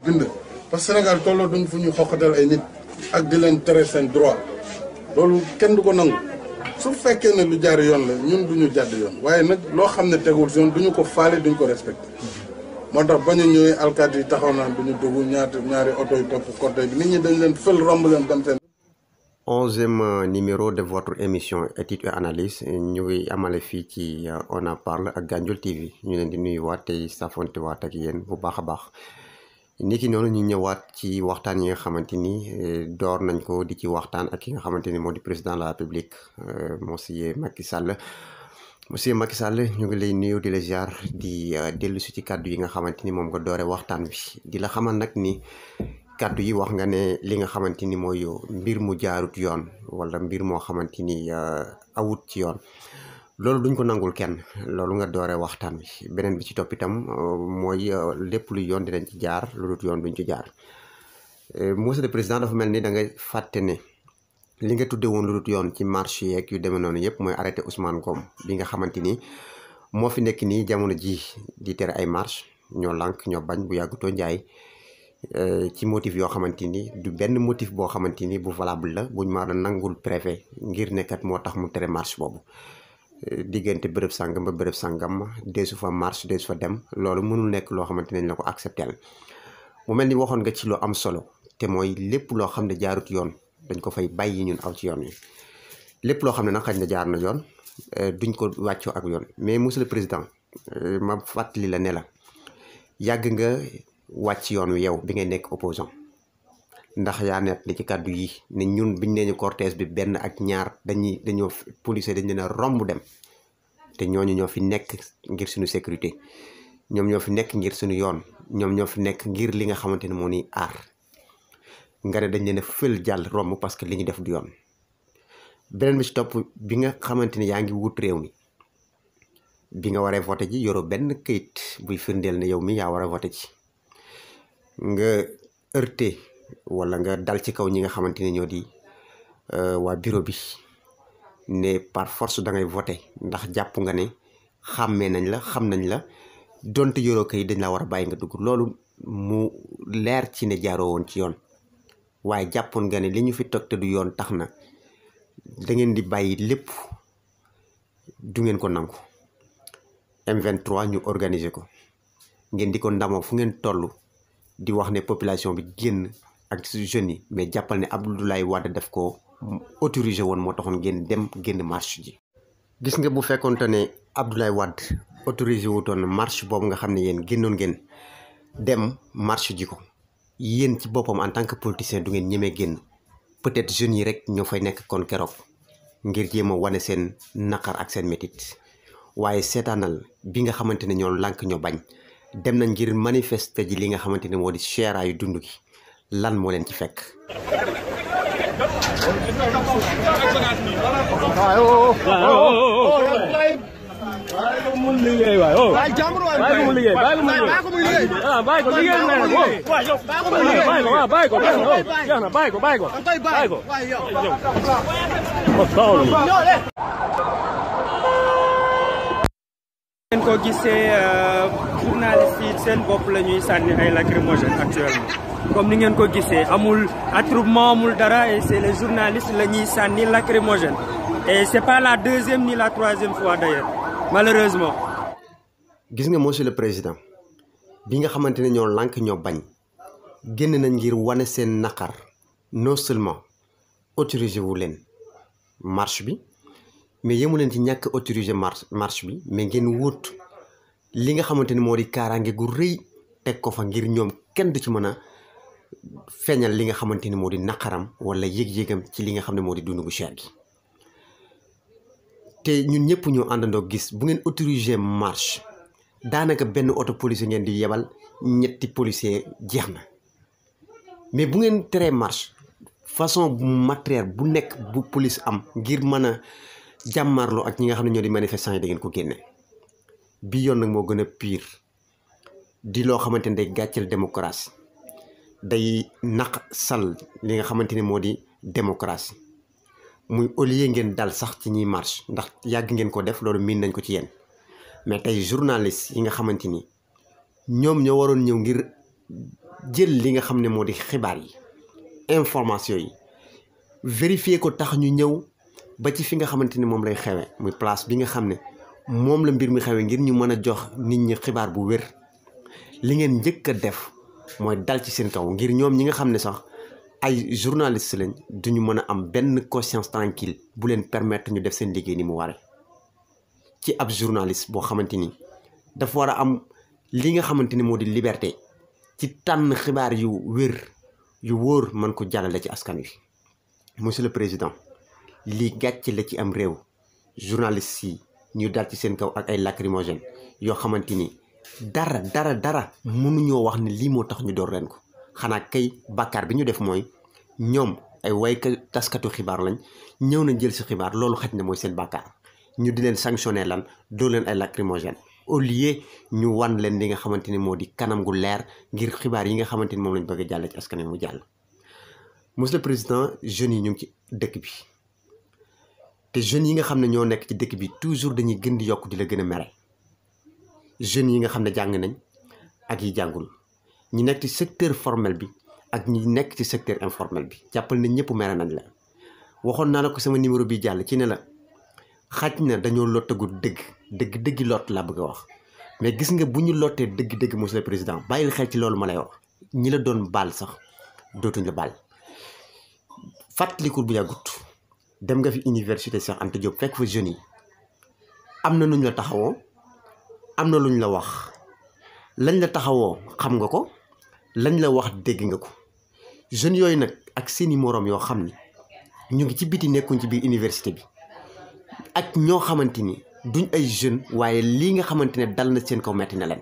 bind parce que Sénégal tolloo duñ fu ñu xoqatal ay nit ak di leen tere seen droit loolu kenn du ko nangu su fekkee ne lu jaar yoon la ñun duñu jàdd yoon waaye nag loo xam ne tegul yoon duñu ko faale duñu ko respecté moo tax bañ a ñëwee alkaati yi taxaw naan duñu dugg ñaari oto yi topp côté bi nit ñi dañ leen fël romb leen dem seen 11e numéro de votre émission étude et analyse ñu ngi amale fii ci On en parle ak Gandiol TV ñu leen di nuyuwaat tey safontewaat ak yéen bu baax a baax niki noonu ñu ñëwaat ci waxtaan yi nga xamante ni door nañ ko di ci waxtaan ak ki nga xamante ni moo di président de la République monsieur Macky Sall. monsieur Macky Sall ñu ngi lay nuyu di la ziar di dellu si ci kàddu yi nga xamante ni moom nga doore waxtaan bi di la xamal nag ni kàddu yi wax nga ne li nga xamante ni mooy mbir mu jaarut yoon wala mbir moo xamante ni awut ci yoon loolu duñ ko nangul kenn loolu nga doore waxtaan bi beneen bi ci topp itam mooy lépp lu yoon dinañ ci jaar lu dut yoon duñ ci jaar monsieur le président dafa mel ni da ngay fàtte ne li nga tudde woon lu dut yoon ci marche yeeg yu demee noonu yëpp mooy arrêté Ousmane Ngom bi nga xamante ni moo fi nekk nii jamono ji di tere ay marche ñoo lànk ñoo bañ bu yàggutoo njaay ci motif yoo xamante ni du benn motif boo xamante ni bu valable la buñ ma nangul préfet ngir nekkat moo tax mu tere marche boobu diggante bërëb sàngam ba bërëb sàngam deesu fa marche deesu fa dem loolu mënul nekk loo xamante ne la ko acceptel mu mel ni waxoon nga ci lu am solo te mooy lépp loo xam ne jaarut yoon dañ ko fay bàyyi ñun aw ci yoon wi lépp loo xam ne nag xaj na jaar na yoon duñ ko wàccoo ak yoon mais monsieur le président ma fàttali la ne la yàgg nga wàcc yoon wi yow bi ngay nekk opposant ndax yaa net li ci kàddu yi ne ñun biñ nee ñu cortège bi benn ak ñaar dañoo policier dañ leen a romb dem te ñooñu ñoo fi nekk ngir suñu sécurité ñoom ñoo fi nekk ngir suñu yoon ñoom ñoo fi nekk ngir li nga xamante ne moo ni aar nga ne dañ leen a fël jàll romb parce que li ñu def du yoon beneen bi ci topp bi nga xamante ne yaa ngi wut réew mi bi nga waree voté ji yoroo benn këyit buy firndeel ne yow mi yaa war a voté ji nga heurté wala nga dal ci kaw ñi nga xamante ne ñoo di waa bureau bi ne par force da ngay voté ndax jàpp nga ne xàmmee nañ la xam nañ la donte yoroo këyit dañ la war a bàyyi nga dugg loolu mu leer ci ne jaaroo woon ci yoon waaye jàppoon nga ne li ñu fi toog te du yoon tax na da ngeen di bàyyi lépp du ngeen ko nangu M23 ñu organiser ko ngeen di ko ndamoo fu ngeen toll di wax ne population bi génn ak jeunes yi mais jàppal ne Abdoulaye Wade def ko autorisé woon moo taxoon ngeen dem génn marche ji. gis nga bu fekkonte ne Abdoulaye Wade autorisé wutoon marche boobu nga xam ne yéen génnoon ngeen dem marche ji ko yéen ci boppam en tant que politicien du ngeen ñemee génn peut-être jeunes yi rek ñoo fay nekk kon keroog ngir jéem a wane seen naqar ak seen métit waaye seetaanal bi nga xamante ne ñoo lànk ñoo bañ dem nañ ngir manifester ji li nga xamante ne moo di seeraayu dund gi lan moo leen ci fekk. ngeen ko gisee journaliste yi seen bopp la ñuy sànni ay lacrymogène actuellement comme ni ngeen ko gisee amul attroupement amul dara et c'est les journalistes la ñuy sànni lacrymogène et c'est pas la deuxième ni la troisième fois d'ailleurs malheureusement. gis nga monsieur le président bi nga xamante ne ñoo lànk ñoo bañ génn nañ ngir wane seen naqar non seulement autorisé wu leen marche bi mais yemu leen ci ñàkk autorisé marche bi mais ngeen wut li nga xamante ni moo di kaaraange gu rëy teg ko fa ngir ñoom kenn du ci mën a feeñal li nga xamante ni moo di naqaram wala yëg-yëgam ci li nga xam ne moo di dund gu cher gi te ñun ñëpp ñoo àndandoo gis bu ngeen autorisé marche daanaka benn auto policier ngeen di yebal ñetti policier jeex na mais bu ngeen teree marche façon matériel bu nekk bu police am ngir mën a jàmmarloo ak ñi nga xam ne ñoo di manifestants yi da ngeen ko génne bi yoon nag moo gën a pire di loo xamante ne day gàcceel démocratie day naq sal li nga xamante ne moo di démocratie muy au lieu ngeen dal sax ci ñiy marche ndax yàgg ngeen ko def loolu miin nañ ko ci yéen mais tey journaliste yi nga xamante ni ñoom ñoo waroon ñëw ngir jël li nga xam ne moo di xibaar yi information yi vérifier ko tax ñu ñëw ba ci fi nga xamante ne moom lay xewe muy place bi nga xam ne moom la mbir mi xewe ngir ñu mën a jox nit ñi xibaar bu wér li ngeen njëkk a def mooy dal ci seen kaw ngir ñoom ñi nga xam ne sax ay journaliste lañ duñu mën a am benn conscience tranquille bu leen permettre ñu def seen liggéey ni mu ware ci ab journaliste boo xamante ni dafa war a am li nga xamante ni moo di liberté ci tànn xibaar yu wér yu wóor mën ko jàllale ci askan wi. Monsieur le Président lii gàcce la ci am réew journaliste yi ñu dal ci seen kaw ak ay lacrymogène yoo xamante ni dara mënuñoo wax ne lii moo tax ñu door leen ko xanaa kay bàkkaar bi ñu def mooy ñoom ay waykat taskatu xibaar lañ ñëw na jël si xibaar loolu xaj na mooy seen bàkkaar ñu di leen sanctionné lan doo leen ay lacrymogène au lieu ñu wan leen li nga xamante ni moo di kanam gu leer ngir xibaar yi nga xamante ni moom lañ bëgg a jàll ci askan wi mu jàll. Monsieur le Président jeunes yi ñu ngi ci dëkk bi te jeunes yi nga xam ne ñoo nekk ci dëkk bi toujours dañuy gën di yokk di la gën a mere jeunes yi nga xam ne jàng nañ ak yi jàngul ñi nekk ci secteur formel bi ak ñi nekk ci secteur informel bi jàppal na ñëpp mere nañ la. waxoon naa la ko sama numéro bi jàll ci ne la xaj na dañoo lottagul dëgg lott laa bëgg a wax mais gis nga bu ñu lottee dëgg Monsieur le Président bàyyil xel ci loolu ma lay wax ñi la doon baal sax dootuñ la baal. fàttalikul bu yàggut dem nga fi université Cheikh Anta Diop fekk fa jeunes yi am na nuñ la taxawoo am na luñ la wax lañ la taxawoo xam nga ko lañ la wax dégg nga ko jeunes yooyu nag ak seeni moroom yoo xam ni ñu ngi ci biti nekkuñ ci biir université bi ak ñoo xamante ni duñ ay jeunes waaye lii nga xamante ne dal na seen kaw metti na leen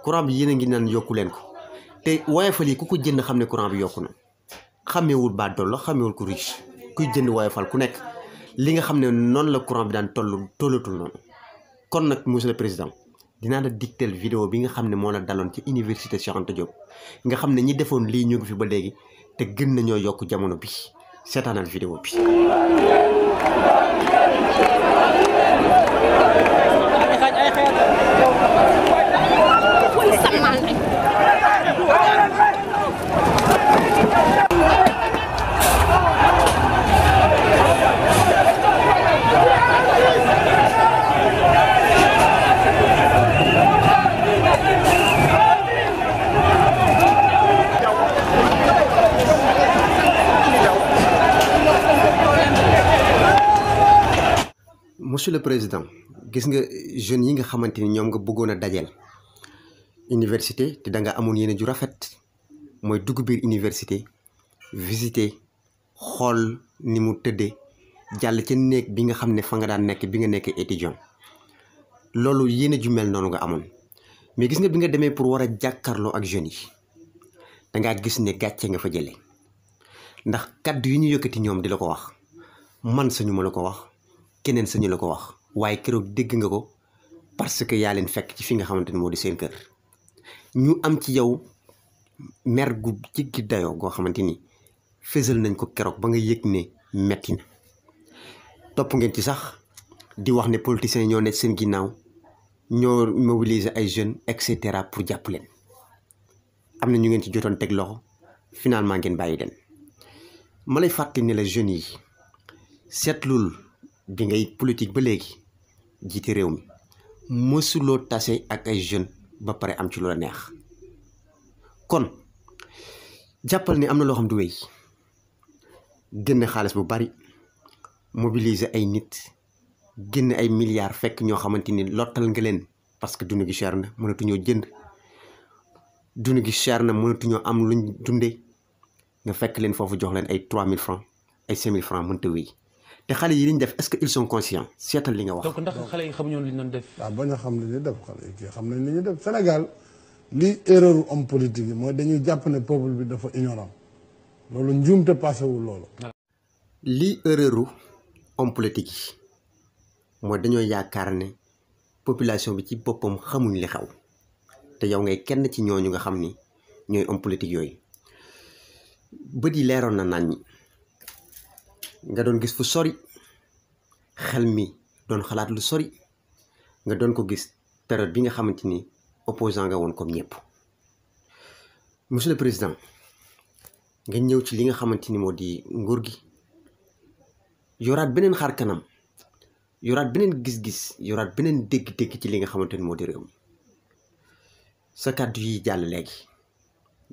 courant bi yéen a ngi naan yokku leen ko te Woyofal yi ku ko jënd xam ne courant bi yokku na xàmmeewul ba dool la xàmmeewul ku riche kuy jënd Woyofal ku nekk li nga xam ne noonu la courant bi daan tollatul noonu. kon nag Monsieur le Président dinaa la dictel vidéo bi nga xam ne moo la daloon ci université Cheikh Anta Diop nga xam ne ñi defoon lii ñu ngi fi ba léegi te gën nañoo yokk jamono bi seetaanal vidéo bi. Monsieur le Président gis nga jeunes yi nga xamante ni ñoom nga bëggoon a dajeel université te da nga amoon yéene ju rafet mooy dugg biir université visiter xool ni mu tëddee jàll ca néeg bi nga xam ne fa nga daan nekk bi nga nekkee étudiant loolu yéene ju mel noonu nga amoon mais gis nga bi nga demee pour war a jàkkaarloo ak jeunes yi dangaa gis ne gàcce nga fa jëlee ndax kaddu yi ñu yëkkati ñoom di la ko wax man sañu ma la ko wax keneen sañu la ko wax waaye keroog dégg nga ko parce que yaa leen fekk ci fi nga xamante ni moo di seen kër ñu am ci yow mer gu jéggi dayoo goo xamante ni fésal nañ ko keroog ba nga yëg ne metti na topp ngeen ci sax di wax ne politiciens ñoo nekk seen ginnaaw ñoo mobiliser ay jeunes et cetera pour jàpp leen am na ñu ngeen ci jotoon teg loxo finalement ngeen bàyyi leen ma lay fàttali ne la jeunes yi seetlul bi ngay politique ba léegi jiite réew mi mësuloo tase ak ay jeunes ba pare am ci lu la neex kon jàppal ne am na loo xam du wéy génn xaalis bu bari mobiliser ay nit génn ay milliards fekk ñoo xamante ni lottal nga leen parce que dund gi cher na mënatuñoo jënd dund gi cher na mënatuñoo am luñ dundee nga fekk leen foofu jox leen ay 3000 francs ay 5000 francs mënta wéy te xale yi li ñu def est-ce que ils sont conscients seetal li nga wax. donc ndax xale yi xamuñu li ñu doon def. waaw bañ a xam li ñu def xale yi kii xam nañ li ñu def Sénégal li erreur homme politique yi mooy dañuy jàpp ne peuple bi dafa ignorant loolu njuumte passé wul loolu. li erreuru homme politique yi mooy dañoo yaakaar ne population bi ci boppam xamuñ li xew te yow ngay kenn ci ñooñu nga xam ni ñooy homme politique yooyu bët yi leeroon na nañ ñi nga doon gis fu sori xel mi doon xalaat lu sori nga doon ko gis période bi nga xamante ni opposant nga woon comme ñëpp monsieur le président nga ñëw ci li nga xamante ni moo di nguur gi yoraat beneen xar kanam yoraat beneen gis-gis yoraat beneen dégg-dégg ci li nga xamante ni moo di réew mi sa kàddu yi jàll léegi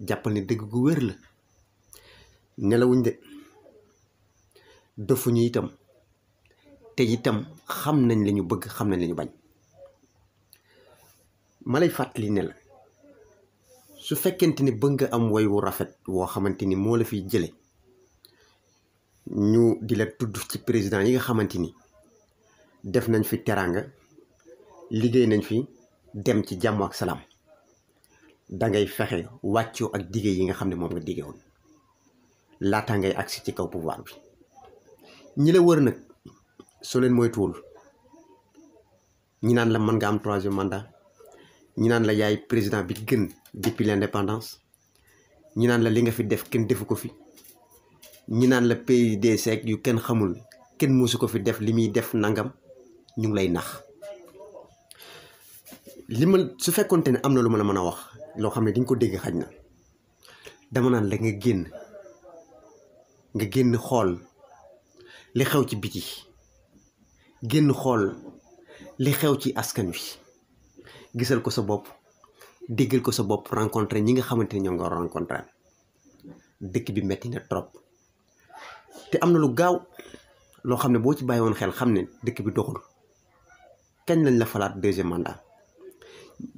jàppal ne dëgg gu wér la nelawuñ de dofuñu itam te itam xam nañ la ñu bëgg xam nañ la ñu bañ ma lay fàttali ne la su fekkente ni bëgg nga am woy wu rafet woo xamante ni moo la fiy jële ñu di la tudd ci président yi nga xamante ni def nañ fi teraanga liggéey nañ fi dem ci jàmm ak salaam dangay fexe wàccoo ak dige yi nga xam ne moom nga dige woon laata ngay agsi ci kaw pouvoir bi ñi la wër nag soo leen moytuwul ñi naan la mën nga am 3e mandat ñi naan la yaay président bi gën depuis l'indépendance ñi naan la li nga fi def kenn defu ko fi ñi naan la PUDC yu kenn xamul kenn mësu ko fi def li muy def nangam ñu ngi lay nax li ma su fekkonte ne am na lu ma la mën a wax loo xam ne di nga ko dégg xaj na dama naan la nga génn xool li xew ci biti génn xool li xew ci askan wi gisal ko sa bopp déggal ko sa bopp rencontré ñi nga xamante ni ñoom nga war a rencontré dëkk bi metti na trop te am na lu gaaw loo xam ne boo ci bàyyi woon xel xam ne dëkk bi doxul kañ lañ la falaat 2e mandat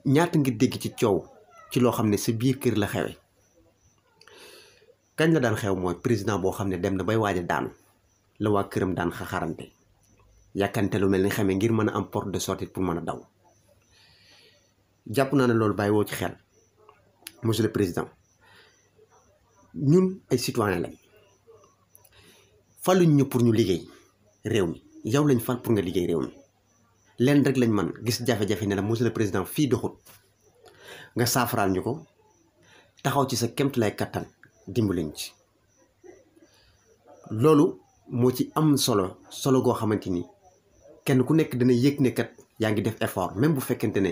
ñaata nga dégg ci coow ci loo xam ne sa biir kër la xewe kañ la daan xew mooy président boo xam ne dem na bay waaj a daanu la waa këram daan xaxarante yàkkante lu mel ni xamee ngir mën a am porte de sortie pour mën a daw jàpp naa ne loolu bàyyi woo ci xel monsieur le président ñun ay citoyen lañ faluñ ñu pour ñu liggéey réew mi yow lañ fal pour nga liggéey réew mi leen rek lañ man gis jafe-jafe ne la monsieur le président fii doxut nga saafaraal ñu ko taxaw ci sa kemt lay kattan dimbaliñ ci loolu moo ci am solo goo xamante ni kenn ku nekk dana yëg ne kat yaa ngi def effort même bu fekkente ne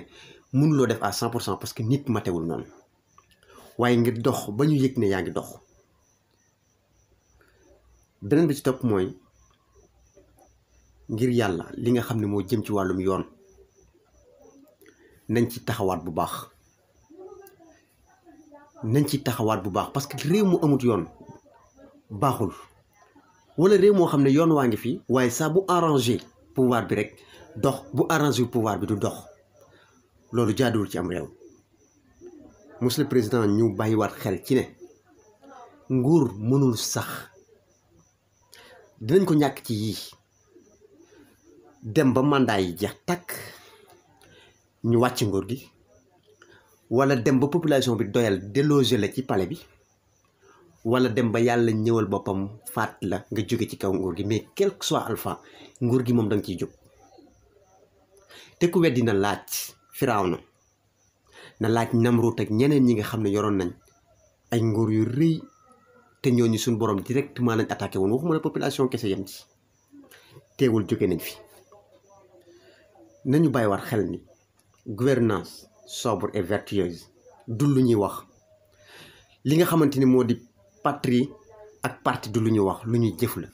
mënuloo def à 100% parce que nit matewul noonu waaye ngir dox ba ñu yëg ne yaa ngi dox beneen bi ci topp mooy ngir yàlla li nga xam ne moo jëm ci wàllum yoon nañ ci taxawaat bu baax parce que réew mu amut yoon baaxul wala réew moo xam ne yoon waa ngi fi waaye saa bu arrangé pouvoir bi rek dox bu arrangé pouvoir bi du dox loolu jaaduwul ci am réew monsieur le président ñu bàyyiwaat xel ci ne nguur mënul sax dinañ ko ñàkk ci yii dem ba mandat yi jeex takk ñu wàcc nguur gi wala dem ba population bi doyal déloger la ci palais bi wala dem ba yàlla ñëwal boppam faat la nga jóge ci kaw nguur gi mais quel que soit alpha nguur gi moom da nga ciy jóg te ku weddi na laaj Firawna na laaj Namrud ak ñeneen ñi nga xam ne yoroon nañ ay nguur yu rëy te ñooñu suñ borom directement lañ attaqué woon waxuma la population kese yem ci teewul jóge nañ fi nañu bàyyiwaat xel ni gouvernance sobre et vertueuse du lu ñuy wax li nga xamante ni moo di patrie ak parti du lu ñuy wax lu ñuy jëf la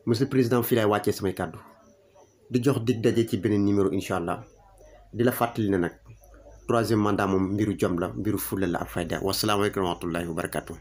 monsieur le président fii laay wàccee samay kàddu di jox dig daje ci beneen numéro incha allah di la fàttali ne nag 3e mandat moom mbiru jom la mbiru fulla la ak fayda wasalaamaaleykum wa rahmatullahi wa barakatuh